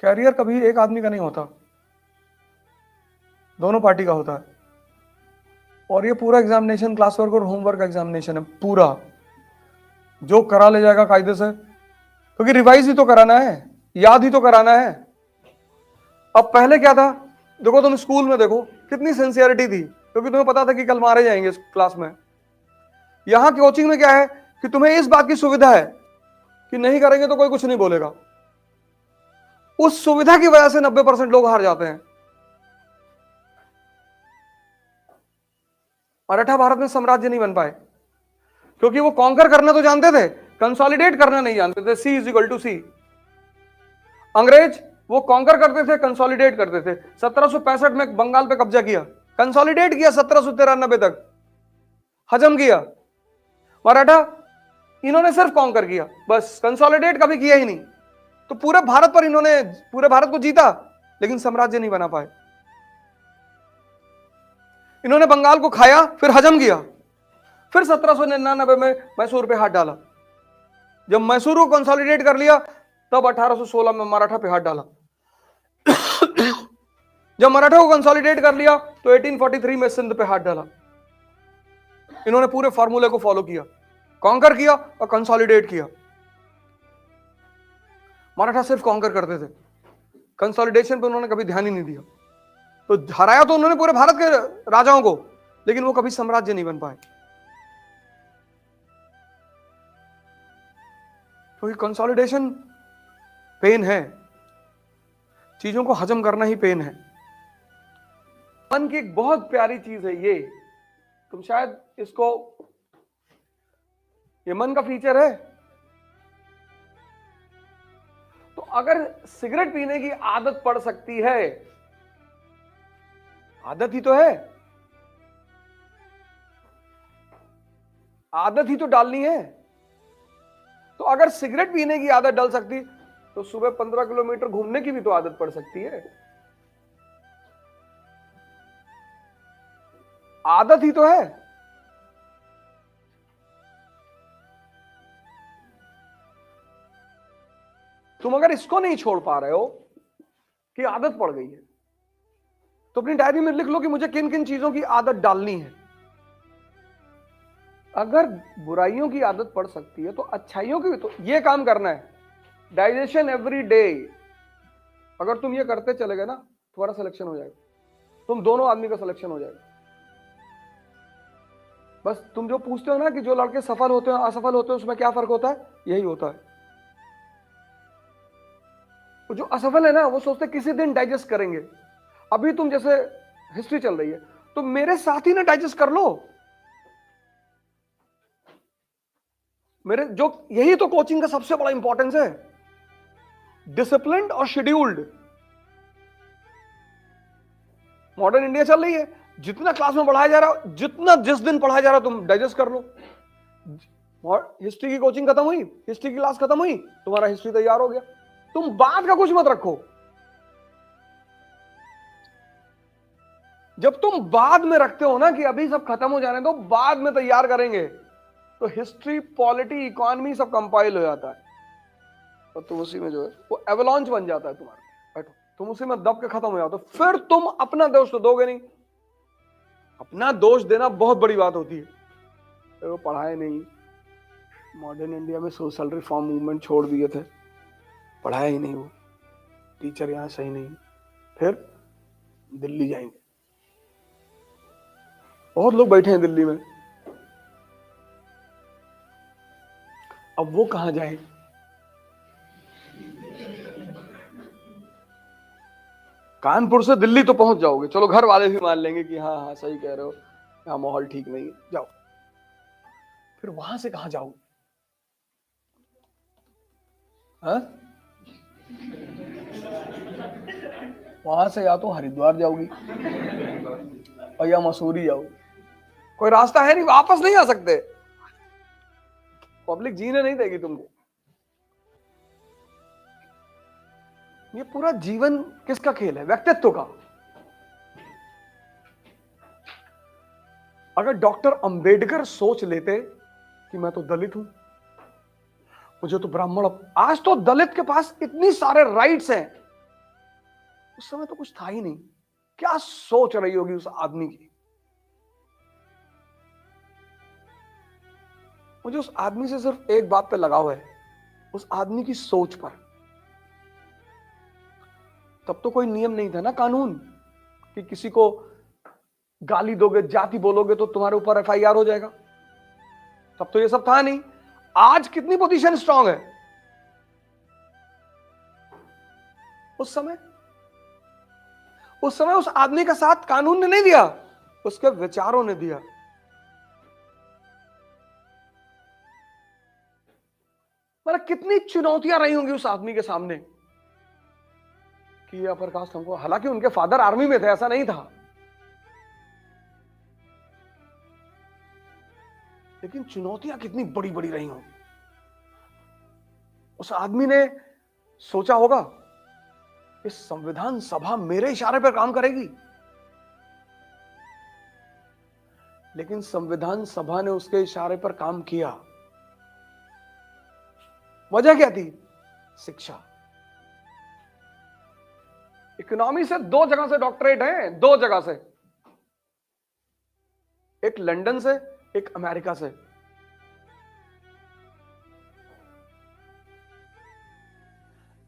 Career कभी एक आदमी का नहीं होता, दोनों पार्टी का होता है। और ये पूरा एग्जामिनेशन क्लास वर्क और होमवर्क एग्जामिनेशन है पूरा, जो करा ले जाएगा कायदे से, क्योंकि रिवाइज ही तो कराना है, याद ही तो कराना है। अब पहले क्या था, देखो तुम स्कूल में देखो कितनी सिंसियरिटी थी, क्योंकि तुम्हें पता था कि कल मारे जाएंगे इस क्लास में। यहां कोचिंग में क्या है कि तुम्हें इस बात की सुविधा है कि नहीं करेंगे तो कोई कुछ नहीं बोलेगा। उस सुविधा की वजह से 90% लोग हार जाते हैं। मराठा भारत में साम्राज्य नहीं बन पाए क्योंककि वो कॉन्कर करना तो जानते थे, कंसोलिडेट करना नहीं जानते थे। सी इज इक्वल टू सी। अंग्रेज वो कॉन्कर करते थे, कंसोलिडेट करते थे। 1765 में बंगाल पे कब्जा किया, कंसोलिडेट किया, 1793 तक हजम किया। मराठा इन्होंने सिर्फ कॉन्कर किया, बस कंसोलिडेट कभी किया ही नहीं। तो पूरे भारत पर इन्होंने पूरे भारत को जीता, लेकिन साम्राज्य नहीं बना पाए। इन्होंने बंगाल को खाया, फिर हजम किया, फिर 1799 में मैसूर पे हाथ डाला। जब मैसूर को कंसोलिडेट कर लिया, तब 1816 में मराठा पे हाथ डाला। जब मराठा को कंसोलिडेट कर लिया तो 1843 में सिंध पे हाथ डाला। इन्होंने पूरे फॉर्मूले को फॉलो किया, कॉन्कर किया और कंसोलिडेट किया। मराठा सिर्फ कॉन्कर करते थे, कंसोलिडेशन पे उन्होंने कभी ध्यान ही नहीं दिया। तो हराया तो उन्होंने पूरे भारत के राजाओं को, लेकिन वो कभी साम्राज्य नहीं बन पाए, क्योंकि कंसोलिडेशन पेन है, चीजों को हजम करना ही पेन है। मन की एक बहुत प्यारी चीज है ये, तुम शायद इसको, ये मन का फीचर है। तो अगर सिगरेट पीने की आदत पड़ सकती है, आदत ही तो है, आदत ही तो डालनी है। तो अगर सिगरेट पीने की आदत डल सकती, तो सुबह 15 किलोमीटर घूमने की भी तो आदत पड़ सकती है। आदत ही तो है। तुम अगर इसको नहीं छोड़ पा रहे हो कि आदत पड़ गई है, तो अपनी डायरी में लिख लो कि मुझे किन किन चीजों की आदत डालनी है। अगर बुराइयों की आदत पड़ सकती है तो अच्छाइयों की भी तो ये काम करना है। डाइजेशन एवरी डे, अगर तुम ये करते चले गए ना, तुम्हारा सिलेक्शन हो जाएगा, तुम दोनों आदमी का सिलेक्शन हो जाएगा। बस तुम जो पूछते हो ना कि जो लड़के सफल होते हैं असफल होते हैं उसमें क्या फर्क होता है, यही होता है। तो जो असफल है ना, वो सोचते किसी दिन डाइजेस्ट करेंगे। अभी तुम जैसे हिस्ट्री चल रही है, तो मेरे साथ ही ना डाइजेस्ट कर लो। मेरे जो, यही तो कोचिंग का सबसे बड़ा इंपॉर्टेंस है, डिसिप्लिन्ड और शेड्यूल्ड। मॉडर्न इंडिया चल रही है, जितना क्लास में पढ़ाया जा रहा है, जितना जिस दिन पढ़ाया जा रहा है, तुम डाइजेस्ट कर लो। हिस्ट्री की कोचिंग खत्म हुई, हिस्ट्री की क्लास खत्म हुई, तुम्हारा हिस्ट्री तैयार हो गया। तुम बाद का कुछ मत रखो। जब तुम बाद में रखते हो ना कि अभी सब खत्म हो जाने दो, बाद में तैयार करेंगे, तो हिस्ट्री, पॉलिटी, इकोनॉमी सब कंपाइल हो जाता है, और तुम उसी में जो है वो एवलांच बन जाता है तुम्हारा। बैठो, तुम उसी में दब के खत्म हो जाते हो। फिर तुम अपना दोष तो दोगे नहीं। अपना दोष देना बहुत बड़ी बात होती है। तो वो पढ़ाए नहीं, मॉडर्न इंडिया में सोशल रिफॉर्म मूवमेंट छोड़ दिए थे, पढ़ाया ही नहीं, वो टीचर यहां सही नहीं, फिर दिल्ली जाएंगे। बहुत लोग बैठे हैं दिल्ली में, अब वो कहां जाए? कानपुर से दिल्ली तो पहुंच जाओगे, चलो घर वाले भी मान लेंगे कि हाँ हाँ सही कह रहे हो, यहाँ माहौल ठीक नहीं है, जाओ। फिर वहां से कहां जाओगे? हाँ? वहां से या तो हरिद्वार जाओगी और या मसूरी जाओगी, कोई रास्ता है नहीं, वापस नहीं आ सकते, पब्लिक जीने नहीं देगी तुमको। ये पूरा जीवन किसका खेल है? व्यक्तित्व का। अगर डॉक्टर अंबेडकर सोच लेते कि मैं तो दलित हूं, मुझे तो ब्राह्मण, आज तो दलित के पास इतनी सारे राइट्स हैं उस समय तो कुछ था ही नहीं। क्या सोच रही होगी उस आदमी की। मुझे उस आदमी से सिर्फ एक बात पे लगाव है, उस आदमी की सोच पर। तब तो कोई नियम नहीं था ना, कानून, कि किसी को गाली दोगे, जाति बोलोगे तो तुम्हारे ऊपर एफआईआर हो जाएगा। तब तो ये सब था नहीं। आज कितनी पोजीशन स्ट्रांग है। उस समय उस आदमी का साथ कानून ने नहीं दिया, उसके विचारों ने दिया। मतलब कितनी चुनौतियां रही होंगी उस आदमी के सामने कि ये अपर कास्ट हमको, हालांकि उनके फादर आर्मी में थे, ऐसा नहीं था, लेकिन चुनौतियां कितनी बड़ी बड़ी रही होंगी। उस आदमी ने सोचा होगा इस संविधान सभा मेरे इशारे पर काम करेगी, लेकिन संविधान सभा ने उसके इशारे पर काम किया। वजह क्या थी? शिक्षा। इकोनॉमी से 2 जगह से डॉक्टरेट है, 2 जगह से, एक लंदन से, एक अमेरिका से।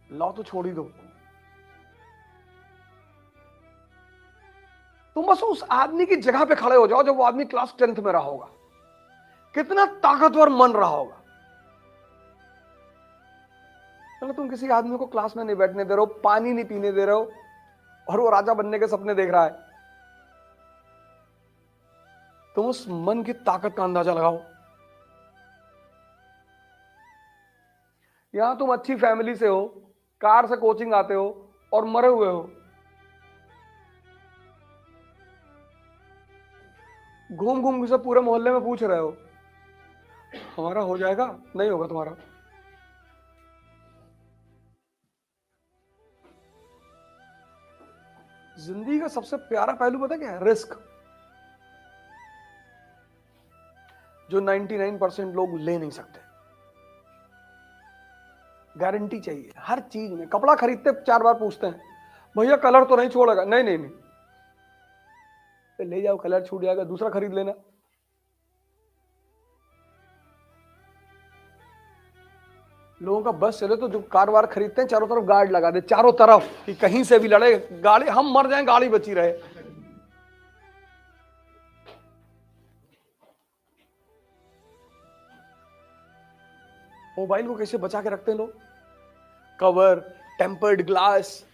लॉ तो छोड़ ही दो, तुम बस उस आदमी की जगह पे खड़े हो जाओ जब वो आदमी क्लास 10th में रहा होगा, कितना ताकतवर मन रहा होगा। चलो तुम किसी आदमी को क्लास में नहीं बैठने दे रहे हो, पानी नहीं पीने दे रहे हो, और वो राजा बनने के सपने देख रहा है। तुम उस मन की ताकत का अंदाजा लगाओ। यहां तुम अच्छी फैमिली से हो, कार से कोचिंग आते हो और मरे हुए हो, घूम घूम से पूरे मोहल्ले में पूछ रहे हो हमारा हो जाएगा, नहीं होगा तुम्हारा। जिंदगी का सबसे प्यारा पहलू पता क्या है? रिस्क, जो 99% लोग ले नहीं सकते। गारंटी चाहिए हर चीज में। कपड़ा खरीदते 4 बार पूछते हैं, भैया कलर तो नहीं छोड़ेगा? नहीं नहीं नहीं, ले जाओ, कलर छूट जाएगा, दूसरा खरीद लेना। लोगों का बस चले तो जो कार वार खरीदते हैं चारों तरफ गार्ड लगा दे, चारों तरफ, कि कहीं से भी लड़े गाड़ी, हम मर जाएं गाड़ी बची रहे। मोबाइल को कैसे बचा के रखते हैं लोग? Cover, tempered glass.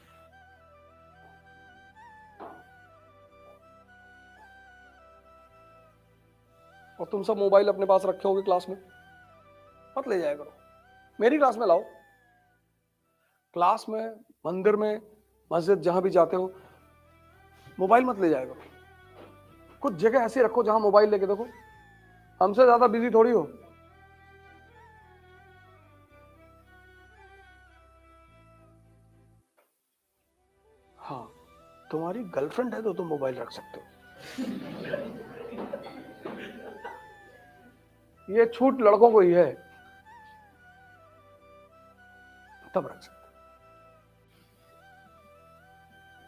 और तुम सब मोबाइल अपने पास रखे होगे क्लास में, मत ले जाया करो। मेरी क्लास में लाओ, क्लास में, मंदिर में, मस्जिद, जहां भी जाते हो मोबाइल मत ले जाया करो। कुछ जगह ऐसी रखो जहां मोबाइल लेके देखो, हमसे ज्यादा बिजी थोड़ी हो। हाँ, तुम्हारी गर्लफ्रेंड है तो तुम मोबाइल रख सकते हो। ये छूट लड़कों को ही है, तब रख सकते,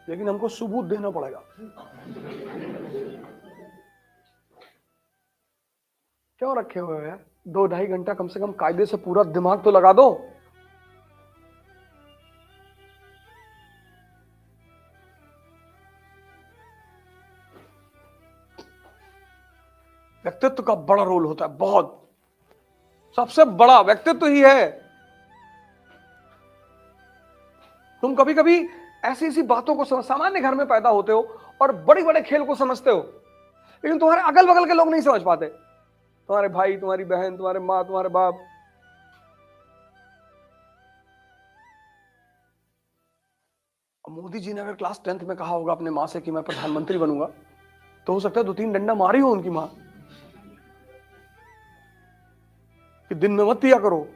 लेकिन हमको सबूत देना पड़ेगा। क्यों रखे हुए हो यार? 2-2.5 घंटा कम से कम कायदे से पूरा दिमाग तो लगा दो। व्यक्तित्व का बड़ा रोल होता है, बहुत, सबसे बड़ा व्यक्तित्व ही है। तुम कभी कभी ऐसी ऐसी बातों को समझ, सामान्य घर में पैदा होते हो और बड़े बड़े खेल को समझते हो, लेकिन तुम्हारे अगल बगल के लोग नहीं समझ पाते। तुम्हारे भाई, तुम्हारी बहन, तुम्हारे माँ, तुम्हारे बाप। मोदी जी ने अगर क्लास 10th में कहा होगा अपने माँ से कि मैं प्रधानमंत्री बनूंगा, तो हो सकता है 2-3 डंडा मारी हो उनकी माँ कि दिन में मत पिया करो।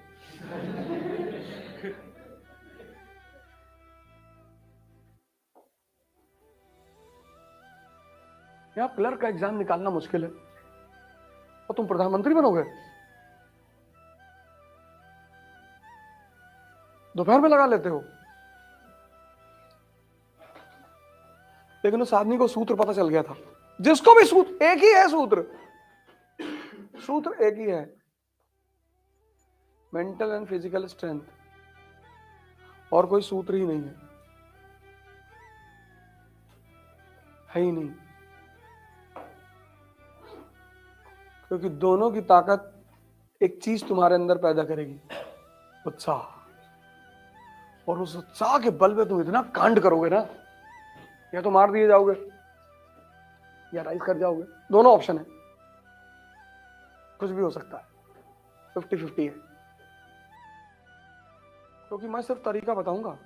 यहां क्लर्क का एग्जाम निकालना मुश्किल है और तुम प्रधानमंत्री बनोगे? दोपहर में लगा लेते हो। लेकिन उस आदमी को सूत्र पता चल गया था। जिसको भी सूत्र, एक ही है सूत्र, सूत्र एक ही है, मेंटल एंड फिजिकल स्ट्रेंथ, और कोई सूत्र ही नहीं है ही नहीं। क्योंकि दोनों की ताकत एक चीज तुम्हारे अंदर पैदा करेगी, उत्साह, और उस उत्साह के बल पे तुम इतना कांड करोगे ना, या तो मार दिए जाओगे या राइज कर जाओगे। दोनों ऑप्शन है, कुछ भी हो सकता है, 50-50 है। क्योंकि मैं सिर्फ तरीका बताऊंगा,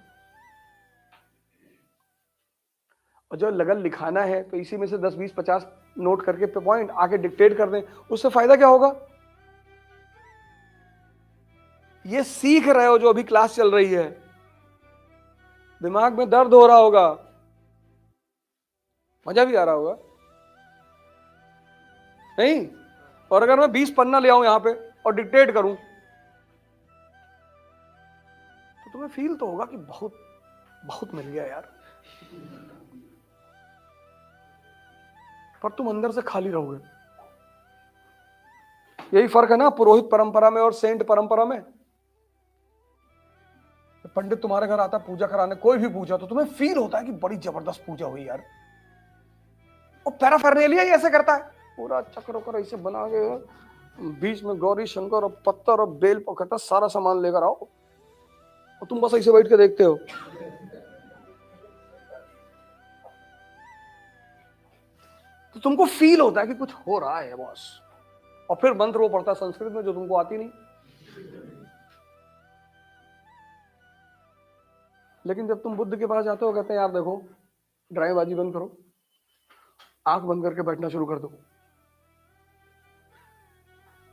और जो लगन लिखाना है तो इसी में से 10, 20, 50 नोट करके पे पॉइंट आके डिक्टेट कर दें, उससे फायदा क्या होगा? ये सीख रहे हो जो अभी क्लास चल रही है, दिमाग में दर्द हो रहा होगा, मजा भी आ रहा होगा नहीं? और अगर मैं 20 पन्ना ले आऊं यहां पे और डिक्टेट करूं, तो तुम्हें फील तो होगा कि बहुत बहुत मिल गया यार, पर तुम अंदर से खाली रहोगे। यही फर्क है ना पुरोहित परंपरा में और सेंट परंपरा में। पंडित तुम्हारे घर आता पूजा कराने, कोई भी पूजा, तो तुम्हें फील होता है कि बड़ी जबरदस्त पूजा हुई यार। और पैराफेरनेलिया ही ऐसे करता है, पूरा चक्र वक्र ऐसे बना के, बीच में गौरी शंकर और पत्थर और बेल कहता सारा सामान लेकर आओ, और तुम बस ऐसे बैठ के देखते हो। तो तुमको फील होता है कि कुछ हो रहा है बॉस, और फिर मंत्र वो पढ़ता संस्कृत में जो तुमको आती नहीं। लेकिन जब तुम बुद्ध के पास जाते हो, कहते हैं यार देखो, ड्रामेबाजी बंद करो, आंख बंद करके बैठना शुरू कर दो।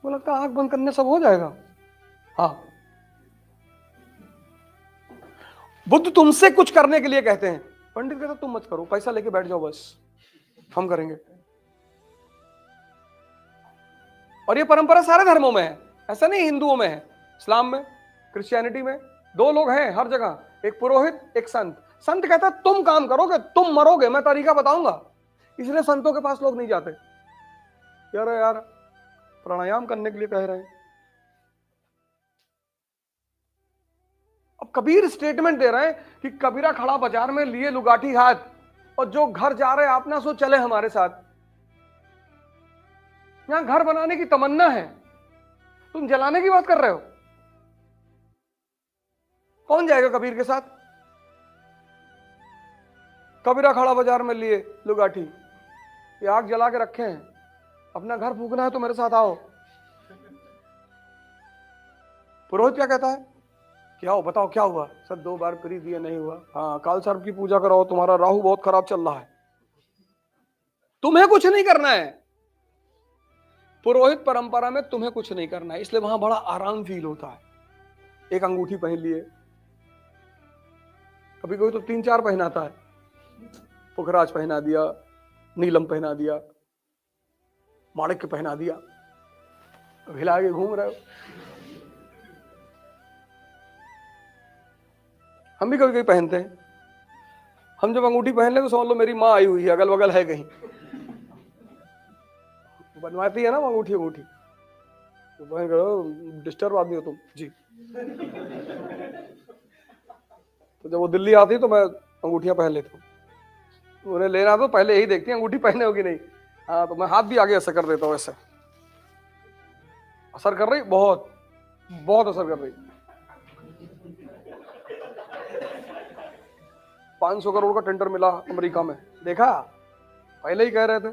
वो लगता है आंख बंद करने सब हो जाएगा। हाँ, बुद्ध तुमसे कुछ करने के लिए कहते हैं, पंडित कहते तुम मत करो, पैसा लेके बैठ जाओ बस, हम करेंगे। और ये परंपरा सारे धर्मों में है, ऐसा नहीं हिंदुओं में है, इस्लाम में, क्रिश्चियनिटी में। दो लोग हैं हर जगह, एक पुरोहित, एक संत। संत कहता है तुम काम करोगे, तुम मरोगे, मैं तरीका बताऊंगा। इसलिए संतों के पास लोग नहीं जाते। यार प्राणायाम करने के लिए कह रहे हैं। अब कबीर स्टेटमेंट दे रहे हैं कि कबीरा खड़ा बाजार में लिए लुगाठी हाथ, और जो घर जा रहे आप ना सो चले हमारे साथ। यहां घर बनाने की तमन्ना है, तुम जलाने की बात कर रहे हो। कौन जाएगा कबीर के साथ? कबीरा खड़ा बाजार में लिए लुगाठी, ये आग जला के रखे हैं, अपना घर फूकना है तो मेरे साथ आओ। पुरोहित क्या कहता है? क्या हो बताओ क्या हुआ? सर 2 बार प्री दिया नहीं हुआ। हाँ, काल सर्प की पूजा कराओ, तुम्हारा राहु बहुत खराब चल रहा है। तुम्हें कुछ नहीं करना है, पुरोहित परंपरा में तुम्हें कुछ नहीं करना है, इसलिए वहां बड़ा आराम फील होता है। एक अंगूठी पहन लिए, कभी कोई तो 3-4 पहनाता है, पुखराज पहना दिया, नीलम पहना दिया, माणिक्य पहना दिया, हिला के घूम रहे हो। हम भी कभी कभी पहनते हैं। हम जब अंगूठी पहन ले तो समझ लो मेरी माँ आई हुई है, अगल बगल है कहीं, बनवाती है ना अंगूठी तो बहन करो डिस्टर्ब आदमी हो तुम जी। तो जब वो दिल्ली आती है तो मैं अंगूठियां पहन लेता हूँ। उन्हें लेना तो पहले यही देखती है अंगूठी पहने होगी नहीं। हाँ, तो मैं हाथ भी आगे ऐसा कर देता हूँ, ऐसे असर कर रही, बहुत बहुत असर कर रही। 500 करोड़ का टेंडर मिला अमेरिका में, देखा? पहले ही कह रहे थे।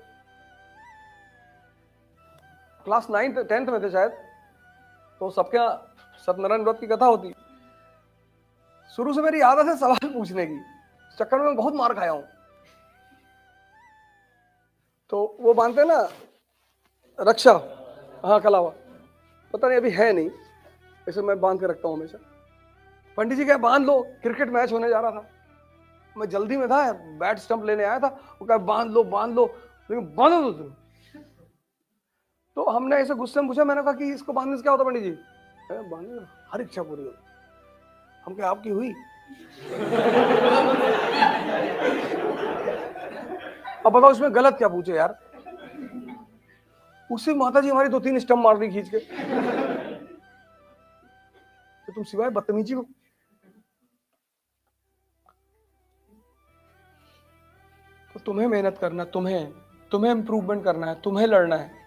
क्लास 9th 10th में थे शायद, तो सबके यहाँ सत्यनारायण व्रत की कथा होती। शुरू से मेरी आदत है सवाल पूछने की, इस चक्कर में बहुत मार खाया हूं। तो वो बांधते ना रक्षा, हाँ कलावा, पता नहीं अभी है नहीं, ऐसे मैं बांध के रखता हूं हमेशा। पंडित जी कहे बांध लो, क्रिकेट मैच होने जा रहा था, मैं जल्दी में था, बैट स्टंप लेने आया था, वो कहा बांध लो, लेकिन बांधो तो तुम। तो हमने ऐसे गुस्से में पूछा, मैंने कहा कि इसको बांधने से क्या होता पंडित जी? बांधने हर इच्छा पूरी होती। हम क्या आपकी हुई? अब बताओ इसमें गलत क्या पूछे यार। उससे माता जी हमारी 2-3 स्टंप मार दी खींच के, तो तुम सिवाय बदतमीजी को। तो तुम्हें मेहनत करना, तुम्हें इम्प्रूवमेंट करना है, तुम्हें लड़ना है।